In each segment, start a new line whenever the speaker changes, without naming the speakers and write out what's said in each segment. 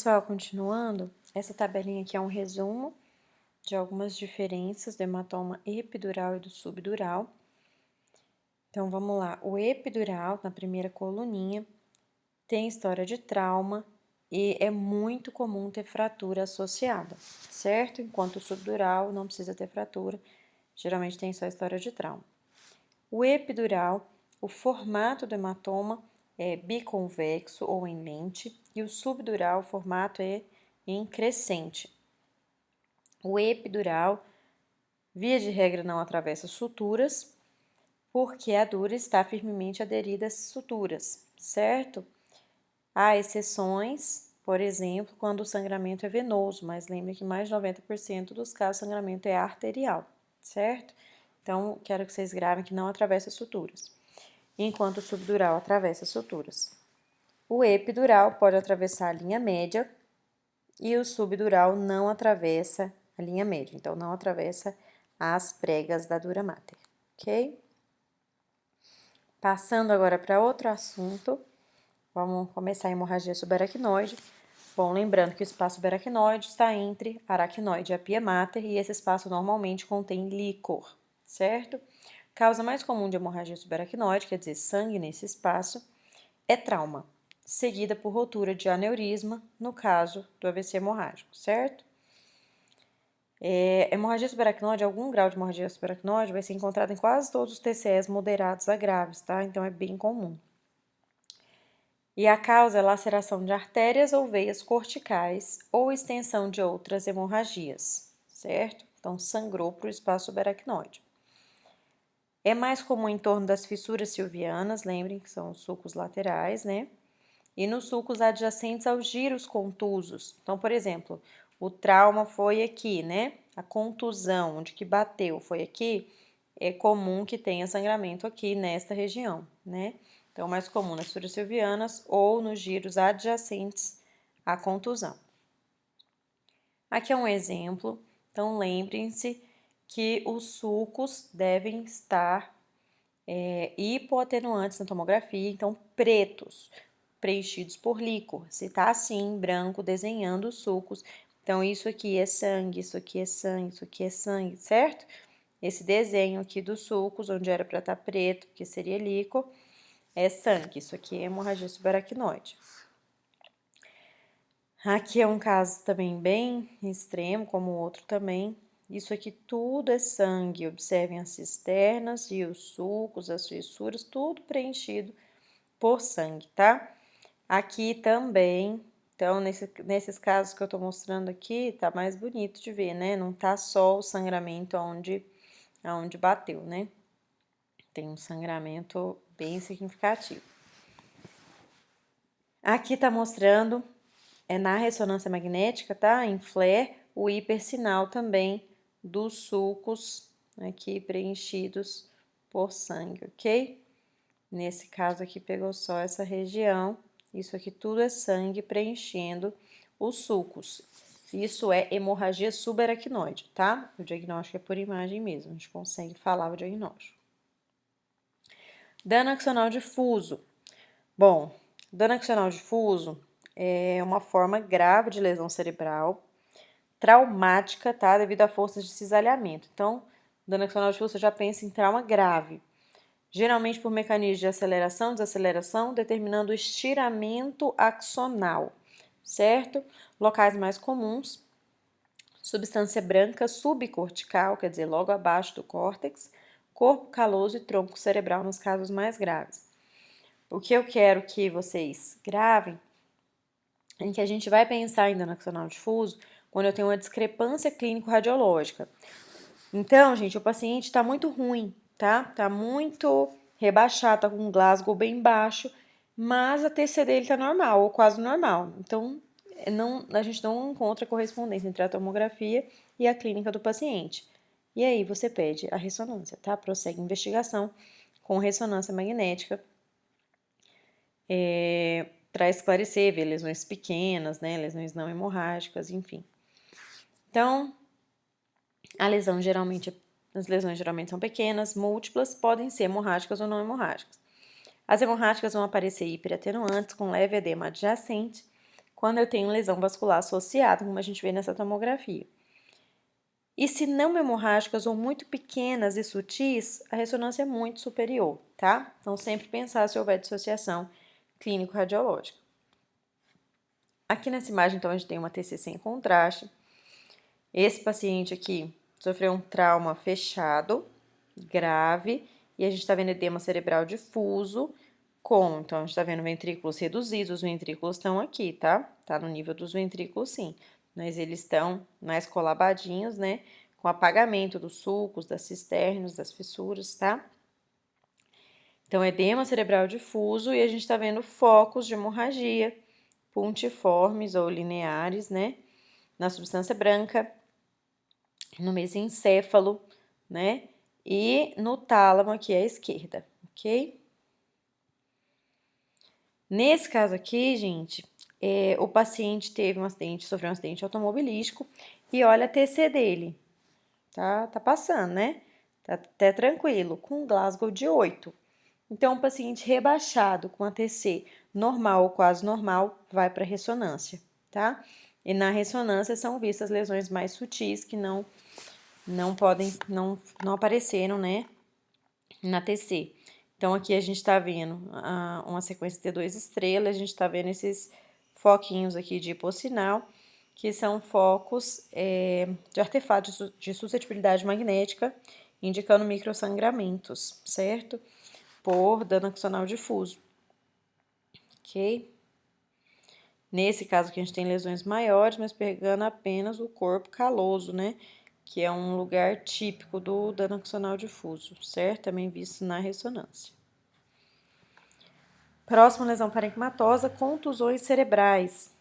Pessoal, continuando, essa tabelinha aqui é um resumo de algumas diferenças do hematoma epidural e do subdural. Então, vamos lá. O epidural, na primeira coluninha, tem história de trauma e é muito comum ter fratura associada, certo? Enquanto o subdural não precisa ter fratura, geralmente tem só história de trauma. O epidural, o formato do hematoma é biconvexo ou em lente, e o subdural, o formato é em crescente. O epidural, via de regra, não atravessa suturas, porque a dura está firmemente aderida às suturas, certo? Há exceções, por exemplo, quando o sangramento é venoso, mas lembre que mais de 90% dos casos o sangramento é arterial, certo? Então, quero que vocês gravem que não atravessa suturas, enquanto o subdural atravessa suturas. O epidural pode atravessar a linha média e o subdural não atravessa a linha média, então não atravessa as pregas da dura mater, ok? Passando agora para outro assunto, vamos começar a hemorragia subaracnoide. Bom, lembrando que o espaço subaracnoide está entre a aracnoide e a pia mater, e esse espaço normalmente contém líquor, certo? Causa mais comum de hemorragia subaracnoide, quer dizer, sangue nesse espaço, é trauma, seguida por rotura de aneurisma, no caso do AVC hemorrágico, certo? Hemorragia subaracnoide, algum grau de hemorragia subaracnoide vai ser encontrado em quase todos os TCEs moderados a graves, tá? Então, é bem comum. E a causa é laceração de artérias ou veias corticais ou extensão de outras hemorragias, certo? Então, sangrou para o espaço subaracnoide. É mais comum em torno das fissuras silvianas, lembrem que são os sulcos laterais, né? E nos sulcos adjacentes aos giros contusos. Então, por exemplo, o trauma foi aqui, né? A contusão, onde que bateu, foi aqui. É comum que tenha sangramento aqui nesta região, né? Então, mais comum nas fissuras silvianas ou nos giros adjacentes à contusão. Aqui é um exemplo. Então, lembrem-se que os sulcos devem estar hipoatenuantes na tomografia, então pretos, preenchidos por líquor. Se tá assim, branco, desenhando os sulcos, então isso aqui é sangue, isso aqui é sangue, isso aqui é sangue, certo? Esse desenho aqui dos sulcos, onde era para estar preto, que seria líquor, é sangue. Isso aqui é hemorragia subaracnoide. Aqui é um caso também bem extremo, como o outro também. Isso aqui tudo é sangue. Observem as cisternas e os sulcos, as fissuras, tudo preenchido por sangue, tá? Aqui também, então, nesses casos que eu tô mostrando aqui, tá mais bonito de ver, né? Não tá só o sangramento aonde bateu, né? Tem um sangramento bem significativo. Aqui tá mostrando, na ressonância magnética, tá? Em flare, o hipersinal também dos sulcos aqui preenchidos por sangue, ok? Nesse caso aqui, pegou só essa região. Isso aqui tudo é sangue preenchendo os sulcos. Isso é hemorragia subaracnoide, tá? O diagnóstico é por imagem mesmo, a gente consegue falar o diagnóstico. Dano axonal difuso. Bom, dano axonal difuso é uma forma grave de lesão cerebral, traumática, tá? Devido a forças de cisalhamento. Então, dano axonal difuso, você já pensa em trauma grave. Geralmente por mecanismos de aceleração, desaceleração, determinando o estiramento axonal, certo? Locais mais comuns, substância branca subcortical, quer dizer, logo abaixo do córtex, corpo caloso e tronco cerebral nos casos mais graves. O que eu quero que vocês gravem é que a gente vai pensar em dano axonal difuso quando eu tenho uma discrepância clínico-radiológica. Então, gente, o paciente está muito ruim, tá? Tá muito rebaixado, tá com um Glasgow bem baixo, mas a TC dele tá normal, ou quase normal. Então, a gente não encontra correspondência entre a tomografia e a clínica do paciente. E aí, você pede a ressonância, tá? Prossegue a investigação com ressonância magnética para esclarecer, ver lesões pequenas, né? Lesões não hemorrágicas, enfim. Então, as lesões geralmente são pequenas, múltiplas, podem ser hemorrágicas ou não hemorrágicas. As hemorrágicas vão aparecer hiperatenuantes, com leve edema adjacente, quando eu tenho lesão vascular associada, como a gente vê nessa tomografia. E se não hemorrágicas ou muito pequenas e sutis, a ressonância é muito superior, tá? Então, sempre pensar se houver dissociação clínico-radiológica. Aqui nessa imagem, então, a gente tem uma TC sem contraste. Esse paciente aqui sofreu um trauma fechado, grave, e a gente tá vendo edema cerebral difuso, então a gente tá vendo ventrículos reduzidos, os ventrículos estão aqui, tá? Tá no nível dos ventrículos, sim, mas eles estão mais colabadinhos, né? Com apagamento dos sulcos, das cisternas, das fissuras, tá? Então, edema cerebral difuso e a gente tá vendo focos de hemorragia, puntiformes ou lineares, né? Na substância branca, no mesencéfalo, né? E no tálamo aqui à esquerda, ok? Nesse caso aqui, gente, o paciente teve um acidente, sofreu um acidente automobilístico e olha a TC dele, tá passando, né? Tá até tranquilo, com Glasgow de 8. Então, o paciente rebaixado com a TC normal ou quase normal vai para ressonância, tá? E na ressonância são vistas lesões mais sutis que não apareceram, né, na TC. Então, aqui a gente está vendo uma sequência T2 estrela, a gente está vendo esses foquinhos aqui de hipossinal, que são focos de artefatos de suscetibilidade magnética, indicando microsangramentos, certo? Por dano axonal difuso, ok? Nesse caso aqui a gente tem lesões maiores, mas pegando apenas o corpo caloso, né? Que é um lugar típico do dano axonal difuso, certo? Também visto na ressonância. Próxima lesão parenquimatosa, contusões cerebrais.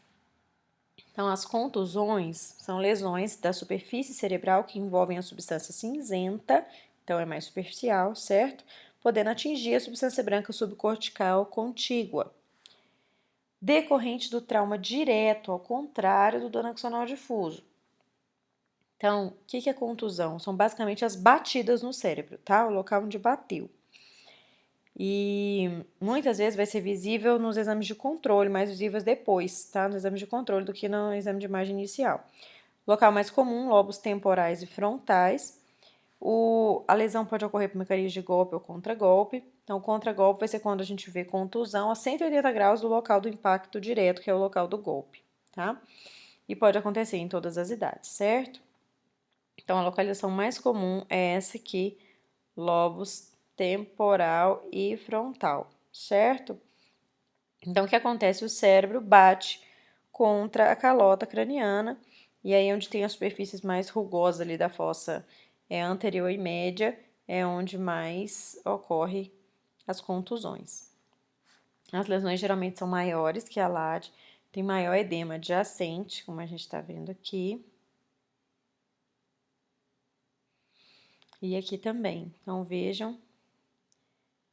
Então, as contusões são lesões da superfície cerebral que envolvem a substância cinzenta, então é mais superficial, certo? Podendo atingir a substância branca subcortical contígua. Decorrente do trauma direto, ao contrário do dano axonal difuso. Então, o que é contusão? São basicamente as batidas no cérebro, tá? O local onde bateu. E muitas vezes vai ser visível nos exames de controle, mais visíveis depois, tá? No exame de controle do que no exame de imagem inicial. Local mais comum, lobos temporais e frontais. A lesão pode ocorrer por mecanismo de golpe ou contragolpe. Então, o contragolpe vai ser quando a gente vê contusão a 180 graus do local do impacto direto, que é o local do golpe, tá? E pode acontecer em todas as idades, certo? Então, a localização mais comum é essa aqui, lobos temporal e frontal, certo? Então, o que acontece? O cérebro bate contra a calota craniana, e aí onde tem as superfícies mais rugosas ali da fossa anterior e média, é onde mais ocorre as contusões. As lesões geralmente são maiores que a LAD, tem maior edema adjacente, como a gente está vendo aqui. E aqui também. Então, vejam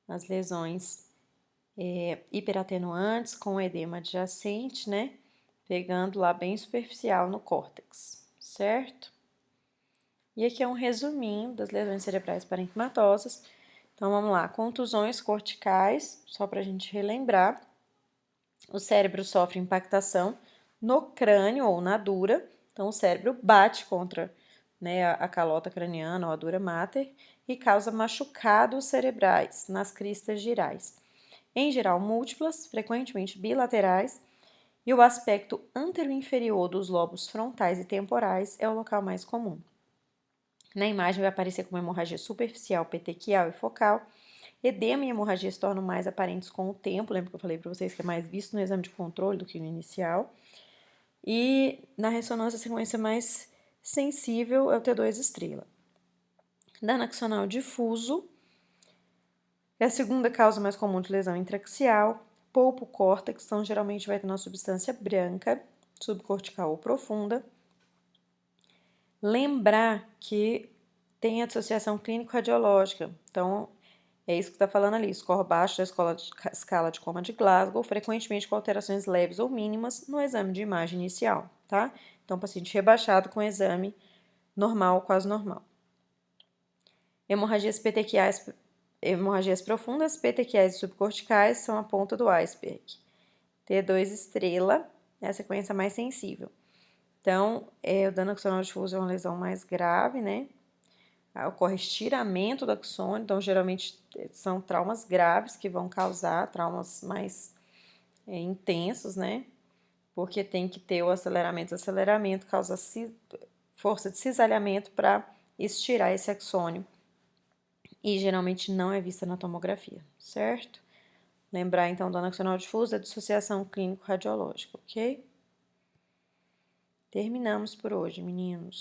as lesões hiperatenuantes com edema adjacente, né? Pegando lá bem superficial no córtex, certo? E aqui é um resuminho das lesões cerebrais parenquimatosas. Então, vamos lá. Contusões corticais, só para a gente relembrar. O cérebro sofre impactação no crânio ou na dura. Então, o cérebro bate contra, né, a calota craniana ou a dura mater e causa machucados cerebrais nas cristas girais. Em geral, múltiplas, frequentemente bilaterais, e o aspecto anteroinferior dos lobos frontais e temporais é o local mais comum. Na imagem vai aparecer como hemorragia superficial, petequial e focal. Edema e hemorragia se tornam mais aparentes com o tempo, lembra que eu falei para vocês que é mais visto no exame de controle do que no inicial. E na ressonância, a sequência mais sensível é o T2 estrela. Dano axonal difuso é a segunda causa mais comum de lesão intraaxial. Polpo córtex, então geralmente vai ter uma substância branca, subcortical ou profunda. Lembrar que tem a dissociação clínico-radiológica, então é isso que está falando ali, score baixo da escala de coma de Glasgow, frequentemente com alterações leves ou mínimas no exame de imagem inicial, tá? Então, paciente rebaixado com exame normal, quase normal. Hemorragias petequiais, hemorragias profundas, petequiais e subcorticais são a ponta do iceberg. T2 estrela é a sequência mais sensível. Então, o dano axonal difuso é uma lesão mais grave, né? Ocorre estiramento do axônio, então geralmente são traumas graves que vão causar traumas mais intensos, né? Porque tem que ter o aceleramento. O aceleramento causa força de cisalhamento para estirar esse axônio. E geralmente não é vista na tomografia, certo? Lembrar então, dano axonal difuso é dissociação clínico-radiológica, ok? Terminamos por hoje, meninos.